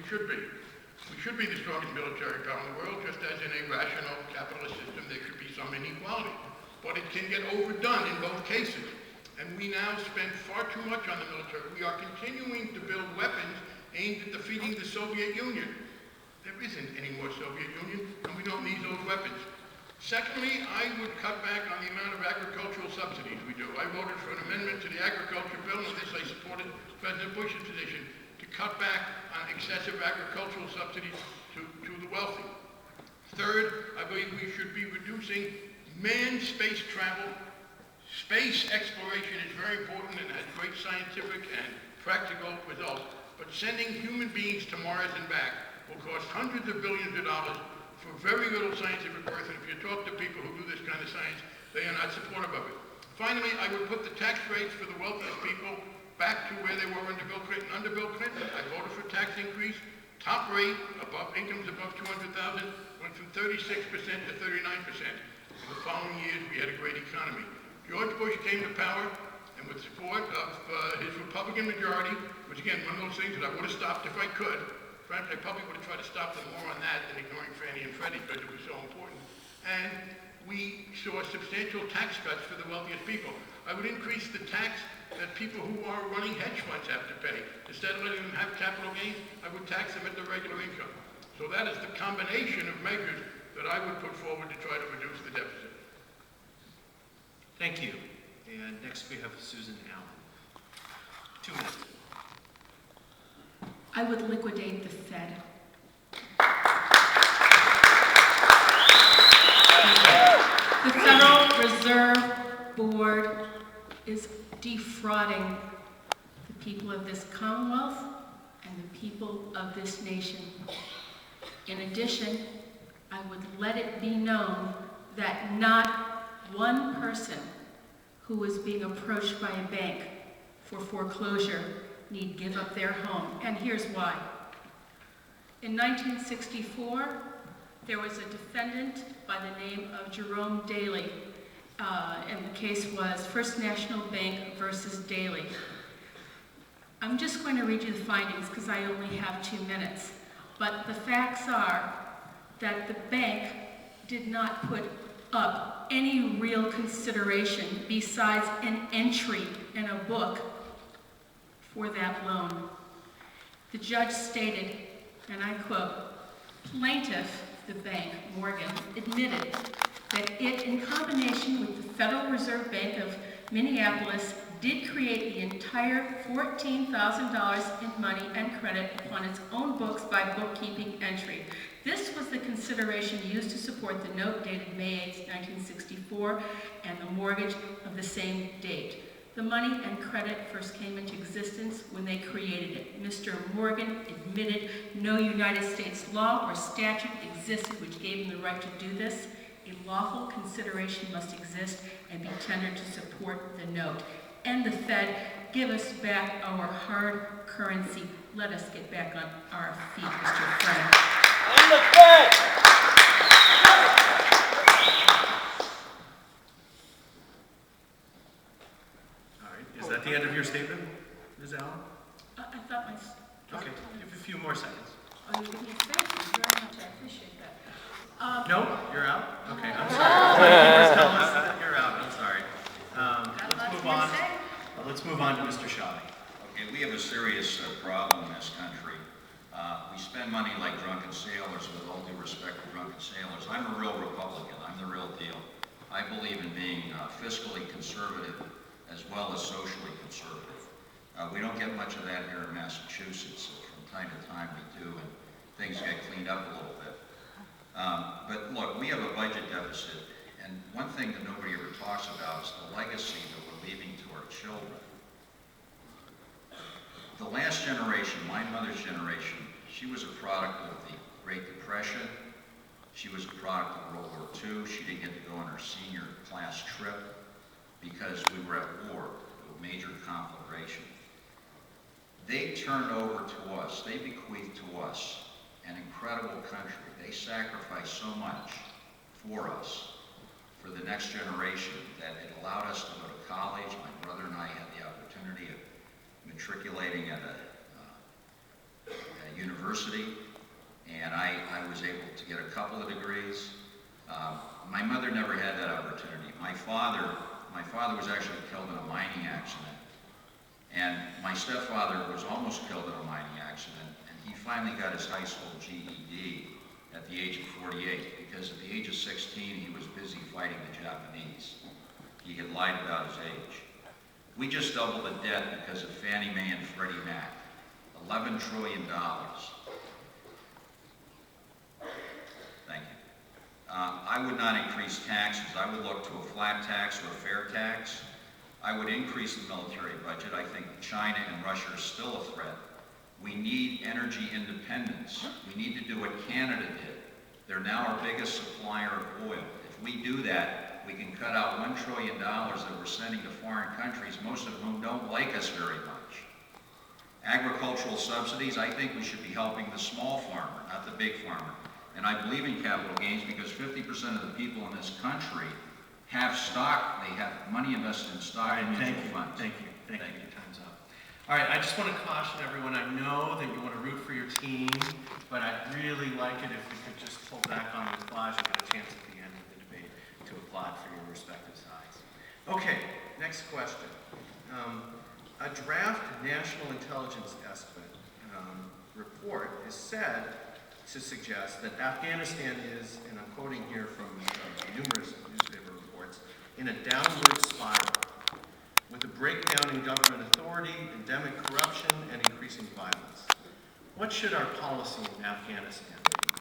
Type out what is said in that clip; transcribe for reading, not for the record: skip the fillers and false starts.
should be. We should be the strongest military power in the world, just as in a rational capitalist system there should be some inequality. But it can get overdone in both cases. And we now spend far too much on the military. We are continuing to build weapons aimed at defeating the Soviet Union. There isn't any more Soviet Union, and we don't need those weapons. Secondly, I would cut back on the amount of agricultural subsidies we do. I voted for an amendment to the agriculture bill, and this I supported President Bush's position, to cut back on excessive agricultural subsidies to the wealthy. Third, I believe we should be reducing manned space travel. Space exploration is very important and has great scientific and practical results, but sending human beings to Mars and back will cost hundreds of billions of dollars for very little scientific worth, and if you talk to people who do this kind of science, they are not supportive of it. Finally, I would put the tax rates for the wealthiest people back to where they were under Bill Clinton. Under Bill Clinton, I voted for tax increase. Top rate, above incomes above $200,000, went from 36% to 39%. In the following years, we had a great economy. George Bush came to power, and with support of his Republican majority, which again, one of those things that I would have stopped if I could. Frankly, I probably would have tried to stop them more on that than ignoring Fannie and Freddie because it was so important. And we saw substantial tax cuts for the wealthiest people. I would increase the tax that people who are running hedge funds have to pay. Instead of letting them have capital gains, I would tax them at their regular income. So that is the combination of measures that I would put forward to try to reduce the deficit. Thank you. And next we have Susan Allen. 2 minutes. I would liquidate the Fed. The Federal Reserve Board is defrauding the people of this Commonwealth and the people of this nation. In addition, I would let it be known that not one person who is being approached by a bank for foreclosure need give up their home, and here's why. In 1964, there was a defendant by the name of Jerome Daley, and the case was First National Bank versus Daley. I'm just going to read you the findings because I only have 2 minutes, but the facts are that the bank did not put up any real consideration besides an entry in a book for that loan. The judge stated, and I quote, "Plaintiff, the bank, Morgan, admitted that it, in combination with the Federal Reserve Bank of Minneapolis, did create the entire $14,000 in money and credit upon its own books by bookkeeping entry. This was the consideration used to support the note dated May 8, 1964, and the mortgage of the same date. The money and credit first came into existence when they created it. Mr. Morgan admitted no United States law or statute existed which gave him the right to do this. A lawful consideration must exist and be tendered to support the note. And the Fed, give us back our hard currency. Let us get back on our feet, Mr. Frank." And the Fed! All right. Is that the end of your statement, Ms. Allen? I thought my... Okay. Give a few more seconds. Oh, thank you very much. I appreciate that. No, you're out? Okay, I'm sorry. Tell us that you're out. I'm sorry. Let's move on. Let's move on to Mr. Sholley. Okay, we have a serious problem in this country. We spend money like drunken sailors, with all due respect to drunken sailors. I'm a real Republican. I'm the real deal. I believe in being fiscally conservative as well as socially conservative. We don't get much of that here in Massachusetts. From time to time we do, and things get cleaned up a little bit. But look, we have a budget deficit, and one thing that nobody ever talks about is the legacy that we're leaving to our children. The last generation, my mother's generation, she was a product of the Great Depression. She was a product of World War II. She didn't get to go on her senior class trip because we were at war, a major conflagration. They turned over to us, they bequeathed to us an incredible country. They sacrificed so much for us, for the next generation, that it allowed us to go to college. My brother and I had the opportunity of matriculating at a university university, and I was able to get a couple of degrees. My mother never had that opportunity. My father was actually killed in a mining accident, and my stepfather was almost killed in a mining accident, and he finally got his high school GED at the age of 48, because at the age of 16, he was busy fighting the Japanese. He had lied about his age. We just doubled the debt because of Fannie Mae and Freddie Mac. $11 trillion. Thank you. I would not increase taxes. I would look to a flat tax or a fair tax. I would increase the military budget. I think China and Russia are still a threat. We need energy independence. We need to do what Canada did. They're now our biggest supplier of oil. If we do that, we can cut out $1 trillion that we're sending to foreign countries, most of whom don't like us very much. Agricultural subsidies, I think we should be helping the small farmer, not the big farmer. And I believe in capital gains because 50% of the people in this country have stock, they have money invested in stock and mutual funds. Thank you. Your time's up. All right, I just want to caution everyone, I know that you want to root for your team, but I'd really like it if we could just pull back on the applause and get a chance at the end of the debate to applaud for your respective sides. Okay, next question. A draft national intelligence estimate report is said to suggest that Afghanistan is, and I'm quoting here from numerous newspaper reports, in a downward spiral, with a breakdown in government authority, endemic corruption, and increasing violence. What should our policy in Afghanistan